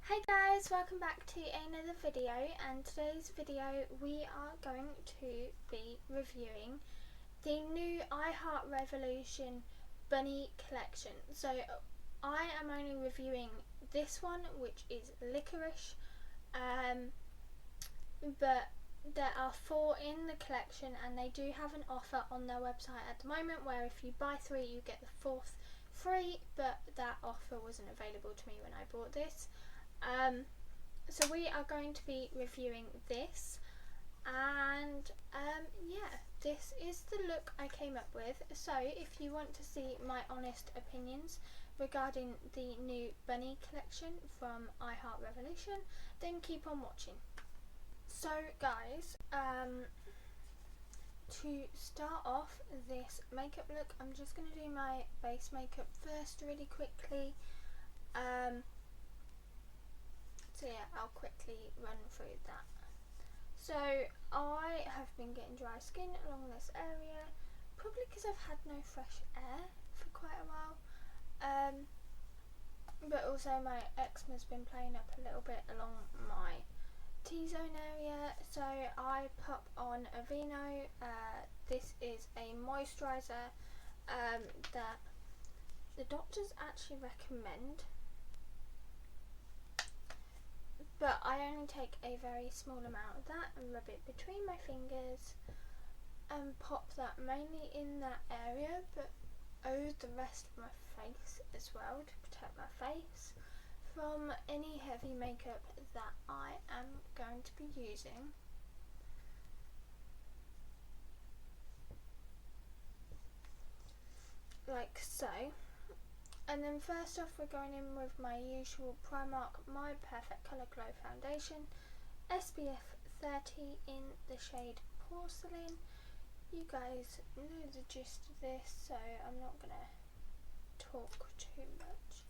Hey guys, welcome back to another video, and today's video we are going to be reviewing the new I Heart Revolution Bunny collection. So I am only reviewing this one, which is Licorice, but there are 4 in the collection and they do have an offer on their website at the moment where if you buy 3 you get the 4th free, but that offer wasn't available to me when I bought this. So we are going to be reviewing this, and yeah, this is the look I came up with. So if you want to see my honest opinions regarding the new bunny collection from I Heart Revolution, then keep on watching. So guys, to start off this makeup look, I'm just going to do my base makeup first really quickly. So yeah, I'll quickly run through that. So I have been getting dry skin along this area, probably because I've had no fresh air for quite a while. But also my eczema's been playing up a little bit along my T-zone area. So I pop on Aveeno. This is a moisturiser that the doctors actually recommend, but I only take a very small amount of that and rub it between my fingers and pop that mainly in that area, but over the rest of my face as well, to protect my face from any heavy makeup that I am going to be using. Like so. And then first off, we're going in with my usual Primark My Perfect Colour Glow Foundation, SPF 30 in the shade Porcelain. You guys know the gist of this, so I'm not going to talk too much.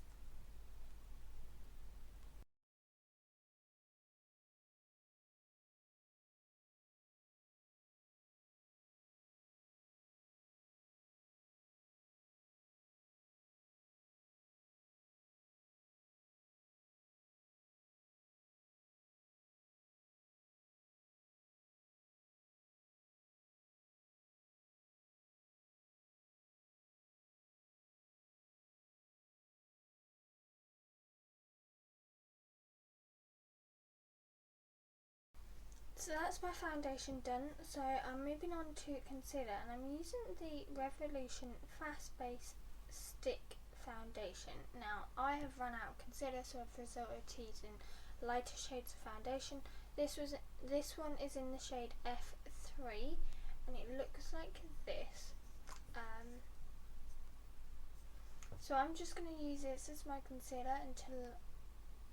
So that's my foundation done, so I'm moving on to concealer, and I'm using the Revolution Fast Base Stick Foundation. Now I have run out of concealer, so I've resorted to using lighter shades of foundation. This one is in the shade F3 and it looks like this. So I'm just going to use this as my concealer until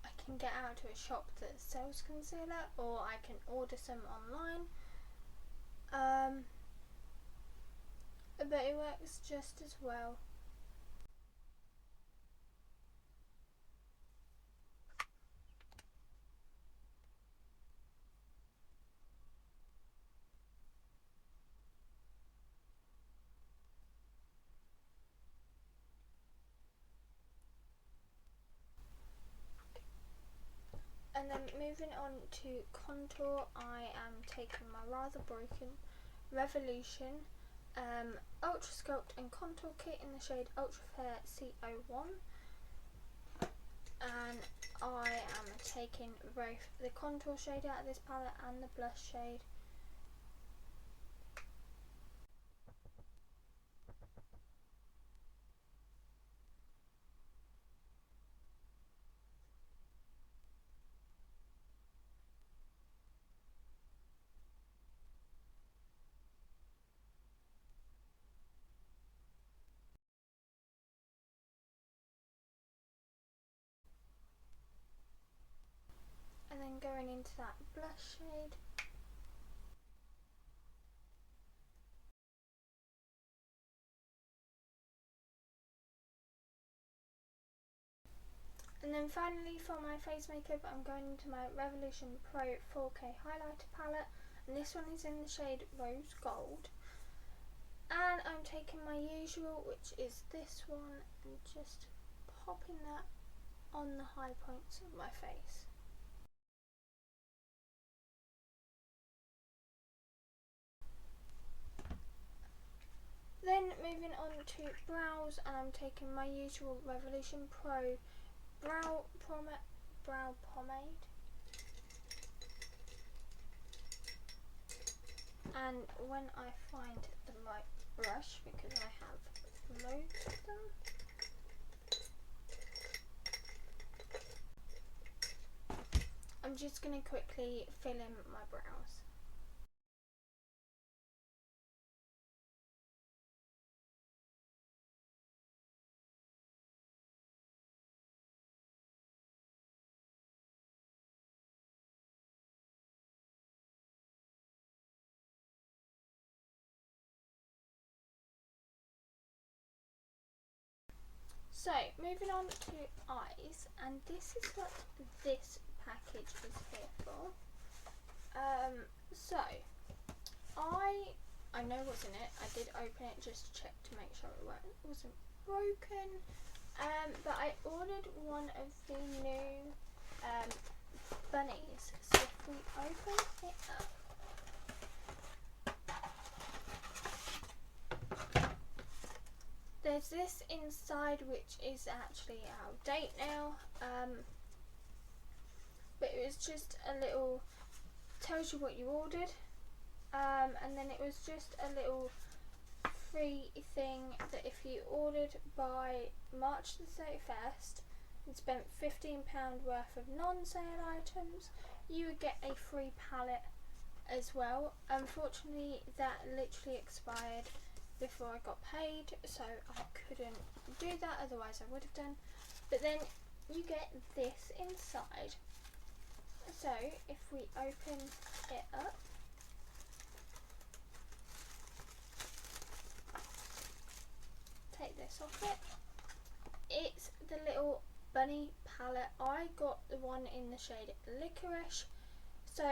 I can get out to a shop that sells concealer, or I can order some online. But it works just as well. And then moving on to contour, I am taking my rather broken Revolution Ultra Sculpt and Contour Kit in the shade Ultra Fair C01, and I am taking both the contour shade out of this palette and the blush shade. And then going into that blush shade. And then finally for my face makeup, I'm going into my Revolution Pro 4K highlighter palette, and this one is in the shade Rose Gold. And I'm taking my usual, which is this one, and just popping that on the high points of my face. Then moving on to brows, and I'm taking my usual Revolution Pro brow pomade. And when I find the right brush, because I have loads of them, I'm just going to quickly fill in my brows. So, moving on to eyes, and this is what this package is here for. So, I know what's in it. I did open it just to check to make sure it wasn't broken. But I ordered one of the new bunnies. So if we open it up, there's this inside which is actually out of date now, but it was just a little, tells you what you ordered, and then it was just a little free thing that if you ordered by March the 31st and spent £15 worth of non-sale items, you would get a free palette as well. Unfortunately that literally expired before I got paid, so I couldn't do that, otherwise I would have done. But then you get this inside. So if we open it up, take this off it, it's the little bunny palette. I got the one in the shade Licorice. So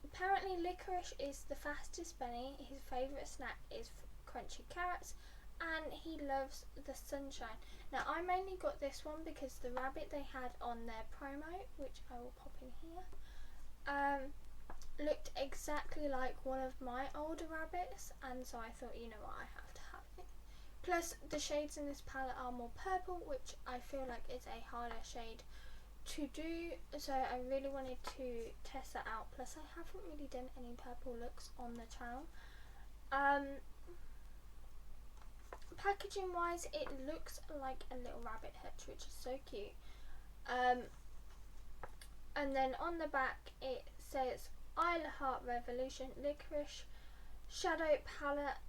apparently Licorice is the fastest bunny, his favourite snack is crunchy carrots, and he loves the sunshine. Now I mainly got this one because the rabbit they had on their promo, which I will pop in here, looked exactly like one of my older rabbits, and so I thought, you know what, I have to have it. Plus the shades in this palette are more purple, which I feel like is a harder shade to do, so I really wanted to test that out. Plus I haven't really done any purple looks on the channel. Packaging wise, it looks like a little rabbit hutch, which is so cute. And then on the back it says I Heart Revolution Licorice Shadow Palette.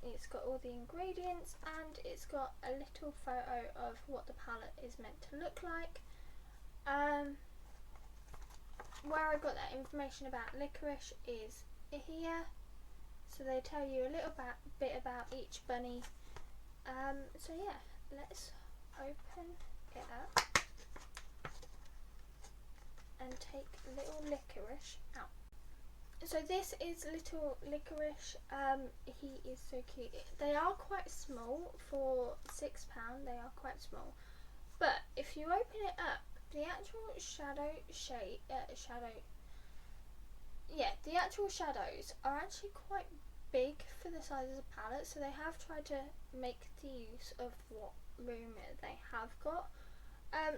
It's got all the ingredients and it's got a little photo of what the palette is meant to look like. Where I got that information about licorice is here, so they tell you a little bit about each bunny. So yeah, let's open it up and take little Licorice out. So this is little Licorice. He is so cute. They are quite small for £6. They are quite small, but if you open it up, the actual the actual shadows are actually quite big for the size of the palette, so they have tried to make the use of what room they have got.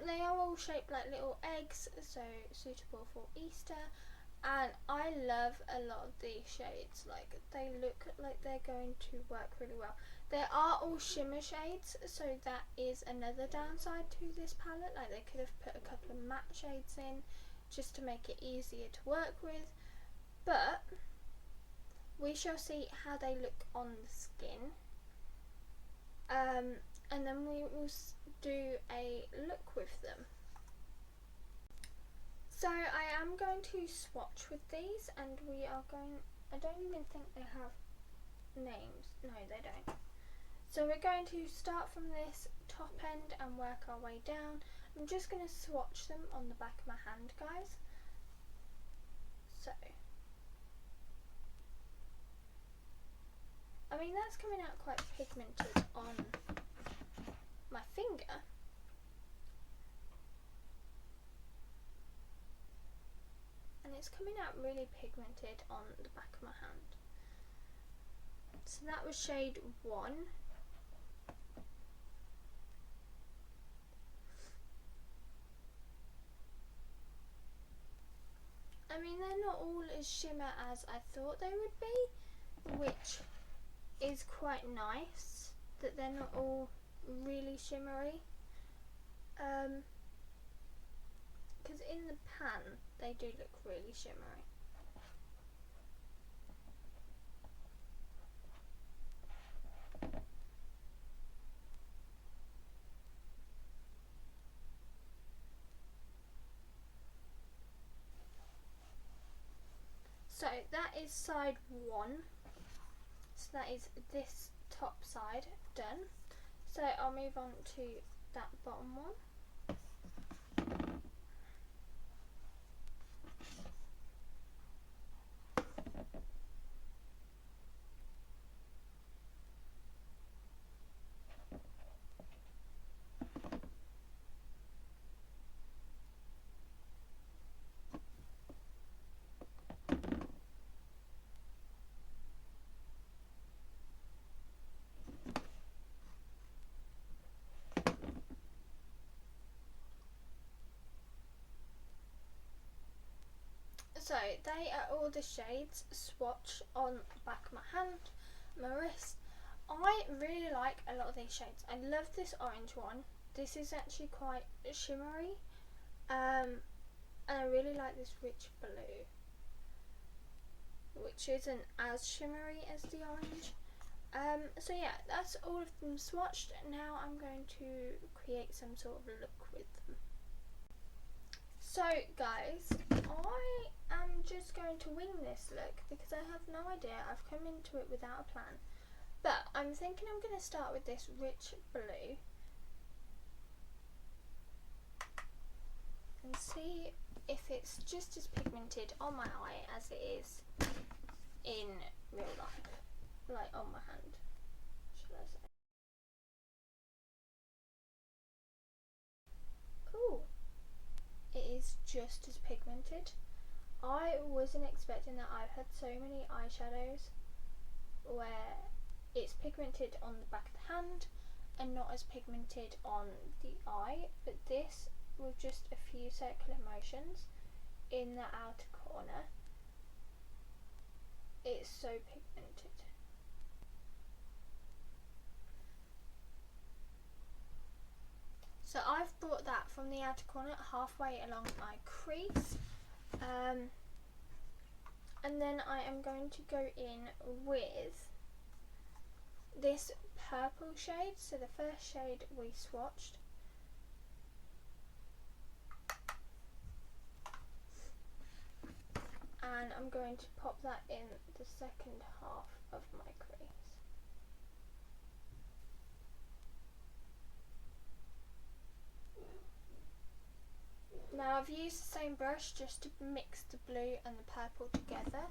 They are all shaped like little eggs, so suitable for Easter, and I love a lot of these shades. Like, they look like they're going to work really well. They are all shimmer shades, so that is another downside to this palette. Like, they could have put a couple of matte shades in just to make it easier to work with, but we shall see how they look on the skin, and then we will do a look with them. So I am going to swatch with these, and we are going, I don't even think they have names. No, they don't. So we're going to start from this top end and work our way down. I'm just going to swatch them on the back of my hand, guys. So, I mean, that's coming out quite pigmented on my finger. it's coming out really pigmented on the back of my hand. So that was shade 1. I mean, they're not all as shimmer as I thought they would be, which is quite nice that they're not all really shimmery. Because in the pan they do look really shimmery. So that is side 1. So that is this top side done. So I'll move on to that bottom one. So they are all the shades swatched on the back of my hand, my wrist. I really like a lot of these shades. I love this orange one. This is actually quite shimmery. And I really like this rich blue, which isn't as shimmery as the orange. So yeah, that's all of them swatched. Now I'm going to create some sort of look with them. So guys, I am just going to wing this look because I have no idea. I've come into it without a plan. But I'm thinking I'm going to start with this rich blue and see if it's just as pigmented on my eye as it is in real life, like on my hand, should I say. Ooh, it is just as pigmented. I wasn't expecting that. I've had so many eyeshadows where it's pigmented on the back of the hand and not as pigmented on the eye, but this, with just a few circular motions in the outer corner, it's so pigmented. So I've brought that from the outer corner halfway along my crease, and then I am going to go in with this purple shade. So the first shade we swatched, and I'm going to pop that in the second half of my crease. Now I've used the same brush just to mix the blue and the purple together.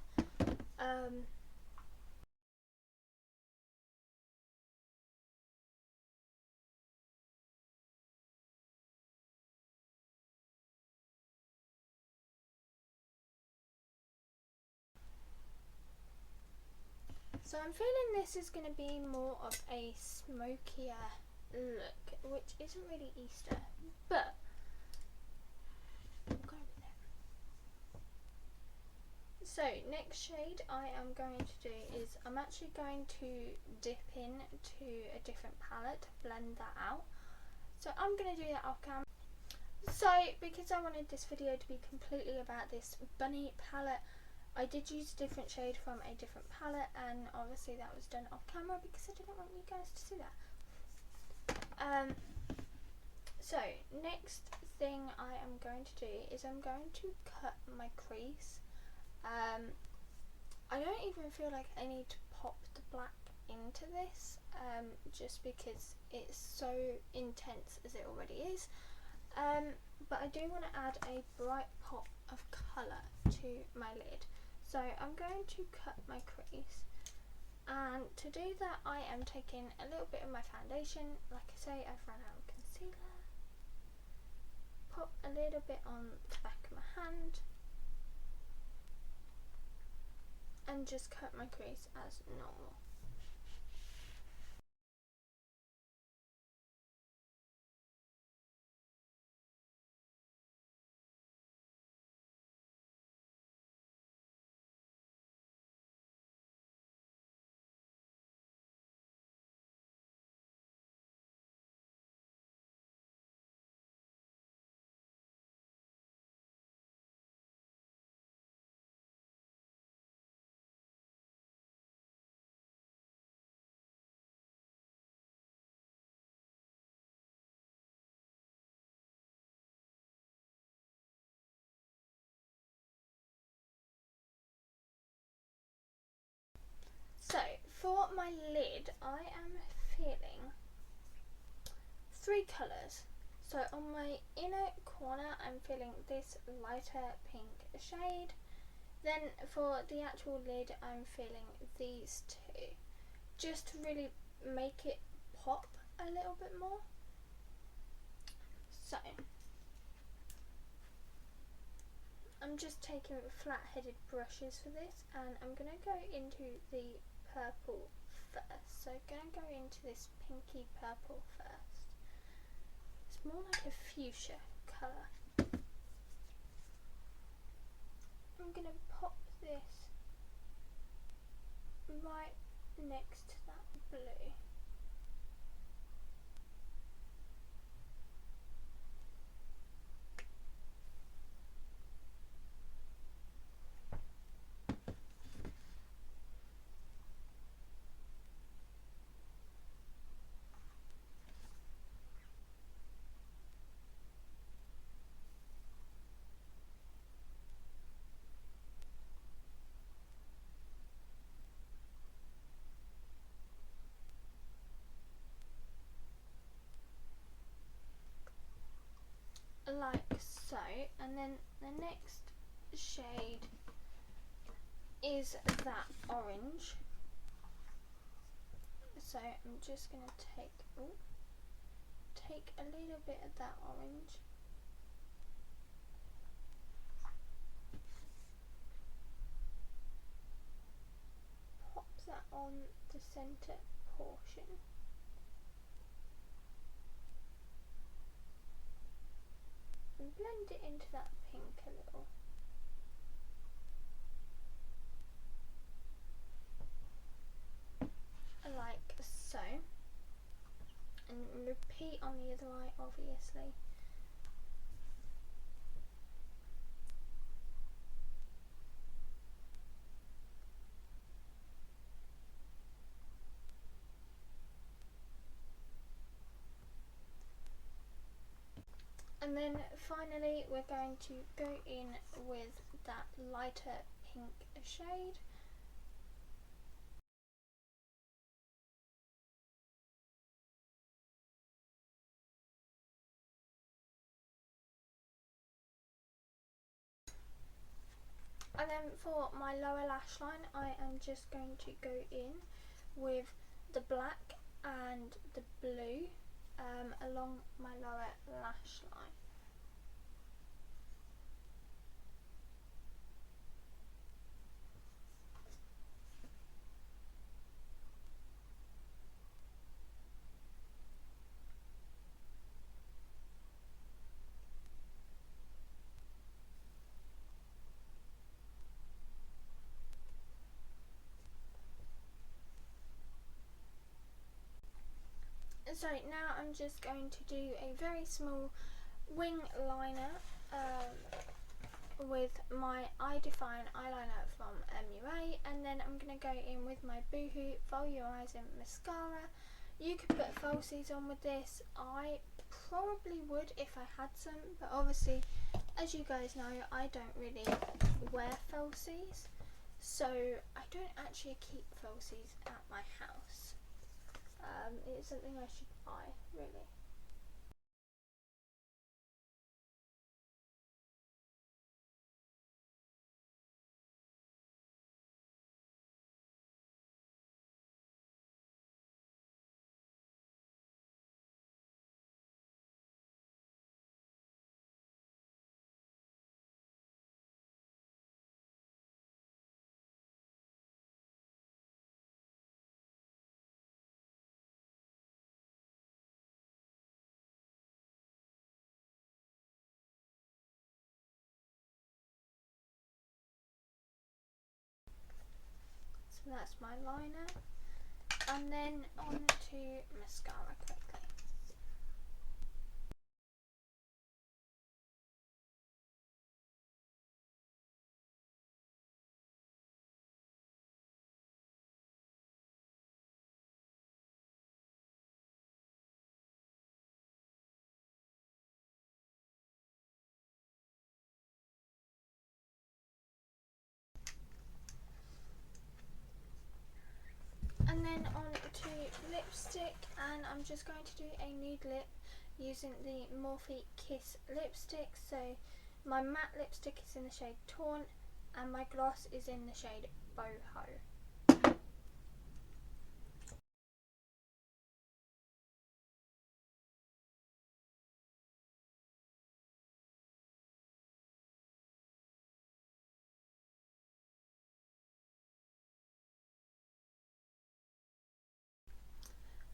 So I'm feeling this is going to be more of a smokier look, which isn't really Easter, but we'll go with it. So next shade I am going to do is I'm actually going to dip into a different palette to blend that out. So I'm going to do that off camera. So because I wanted this video to be completely about this bunny palette, I did use a different shade from a different palette, and obviously that was done off camera because I didn't want you guys to see that. So next thing I am going to do is I'm going to cut my crease. I don't even feel like I need to pop the black into this, just because it's so intense as it already is. But I do want to add a bright pop of colour to my lid. So I'm going to cut my crease, and to do that I am taking a little bit of my foundation. Like I say, I've run out of concealer. Pop a little bit on the back of my hand, and just cut my crease as normal. So for my lid, I am feeling 3 colours. So on my inner corner, I'm feeling this lighter pink shade. Then for the actual lid, I'm feeling these 2, just to really make it pop a little bit more. So I'm just taking flat-headed brushes for this, and I'm going to go into the purple first. So I'm going to go into this pinky purple first. It's more like a fuchsia colour. I'm going to pop this right next to that blue. Like so, and then the next shade is that orange. So I'm just going to take a little bit of that orange, pop that on the centre portion. And blend it into that pink a little. Like so. And repeat on the other eye, obviously. And then finally we're going to go in with that lighter pink shade. And then for my lower lash line, I am just going to go in with the black and the blue along my lower lash line. So now I'm just going to do a very small wing liner with my Eye Define eyeliner from MUA, and then I'm going to go in with my Boohoo Volumising Mascara. You could put falsies on with this. I probably would if I had some, but obviously, as you guys know, I don't really wear falsies, so I don't actually keep falsies at my house. It's something I should buy, really. So that's my liner. And then on to mascara quickly. And then on to lipstick, and I'm just going to do a nude lip using the Morphe Kiss lipstick. So my matte lipstick is in the shade Taunt and my gloss is in the shade Boho.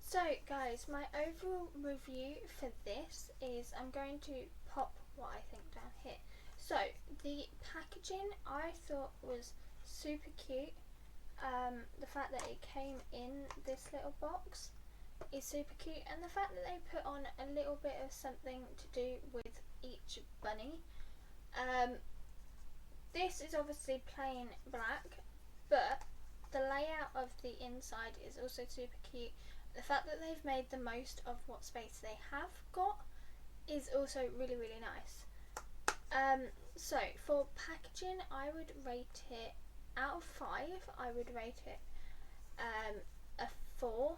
So guys, my overall review for this is I'm going to pop what I think down here. So the packaging I thought was super cute. The fact that it came in this little box is super cute, and the fact that they put on a little bit of something to do with each bunny. This is obviously plain black, but the layout of the inside is also super cute. The fact that they've made the most of what space they have got is also really, really nice. So for packaging, I would rate it, out of 5, I would rate it a 4.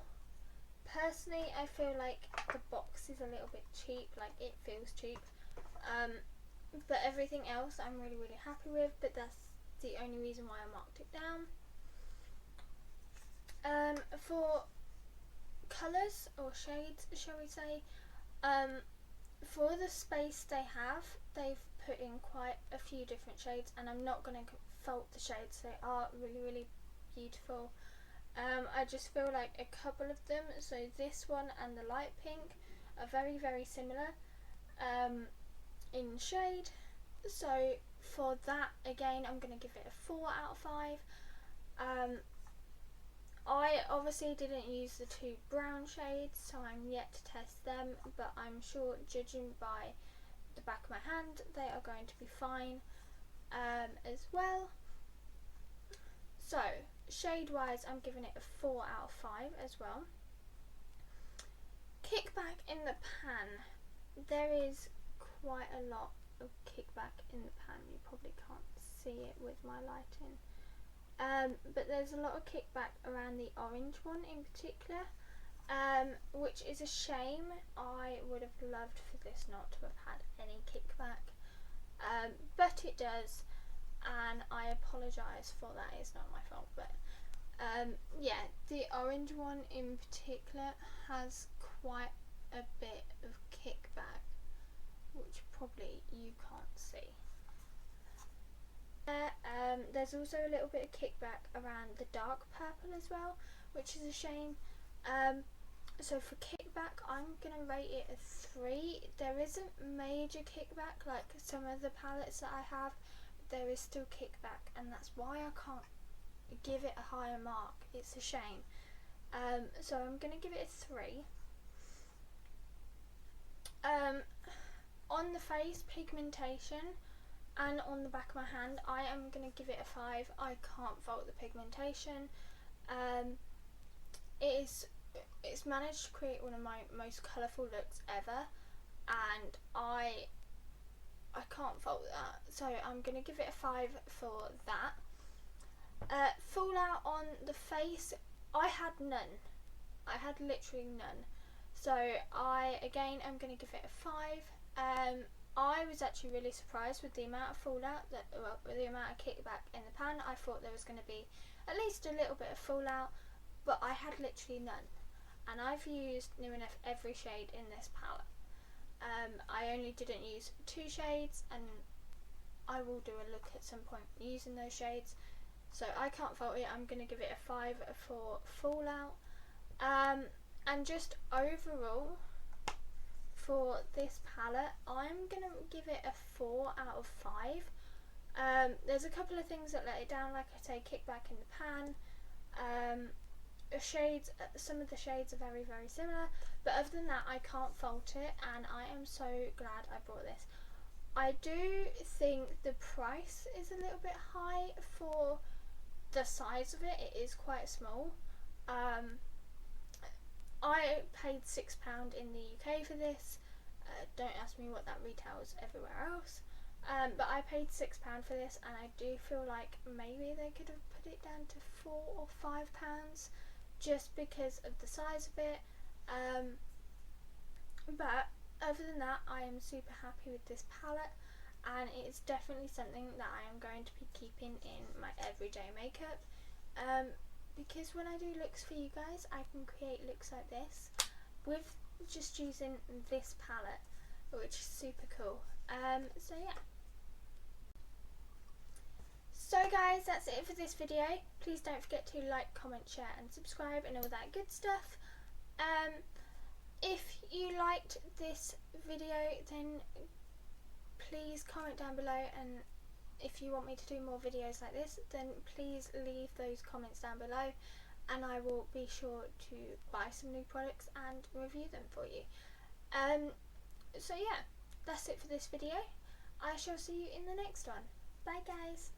Personally, I feel like the box is a little bit cheap, like it feels cheap. But everything else I'm really, really happy with, but that's the only reason why I marked it down. For colours or shades, shall we say, for the space they have, they've put in quite a few different shades, and I'm not going to fault the shades. They are really, really beautiful. I just feel like a couple of them, so this one and the light pink, are very, very similar in shade. So for that, again, I'm going to give it a 4 out of 5. I obviously didn't use the 2 brown shades, so I'm yet to test them, but I'm sure, judging by the back of my hand, they are going to be fine as well. So shade wise, I'm giving it a 4 out of 5 as well. Kickback in the pan, there is quite a lot of kickback in the pan. You probably can't see it with my lighting. But there's a lot of kickback around the orange one in particular, which is a shame. I would have loved for this not to have had any kickback, but it does, and I apologise for that. It's not my fault, but yeah, the orange one in particular has quite a bit of kickback, which probably you can't see. There's also a little bit of kickback around the dark purple as well, which is a shame. So for kickback, I'm going to rate it a 3. There isn't major kickback like some of the palettes that I have, but there is still kickback, and that's why I can't give it a higher mark. It's a shame. So I'm going to give it a 3. On the face, pigmentation, and on the back of my hand, I am going to give it a 5. I can't fault the pigmentation. It's managed to create one of my most colourful looks ever, and I can't fault that. So I'm going to give it a 5 for that. Fallout on the face, I had none. I had literally none. So I, again, am going to give it a 5. I was actually really surprised with the amount of fallout, with the amount of kickback in the pan. I thought there was going to be at least a little bit of fallout, but I had literally none. And I've used near enough every shade in this palette. I only didn't use 2 shades, and I will do a look at some point using those shades. So I can't fault it. I'm going to give it a 5 for fallout. And just overall, for this palette, I'm going to give it a 4 out of 5. There's a couple of things that let it down, like I say, kickback in the pan. Some of the shades are very, very similar, but other than that I can't fault it, and I am so glad I bought this. I do think the price is a little bit high for the size of it. It is quite small. I paid £6 in the UK for this. Don't ask me what that retails everywhere else. But I paid £6 for this, and I do feel like maybe they could have put it down to £4 or £5 just because of the size of it. But other than that, I am super happy with this palette, and it's definitely something that I am going to be keeping in my everyday makeup. Because when I do looks for you guys, I can create looks like this with just using this palette, which is super cool. So yeah. So guys, that's it for this video. Please don't forget to like, comment, share and subscribe and all that good stuff. If you liked this video, then please comment down below, and if you want me to do more videos like this, then please leave those comments down below, and I will be sure to buy some new products and review them for you. So yeah, that's it for this video. I shall see you in the next one. Bye guys.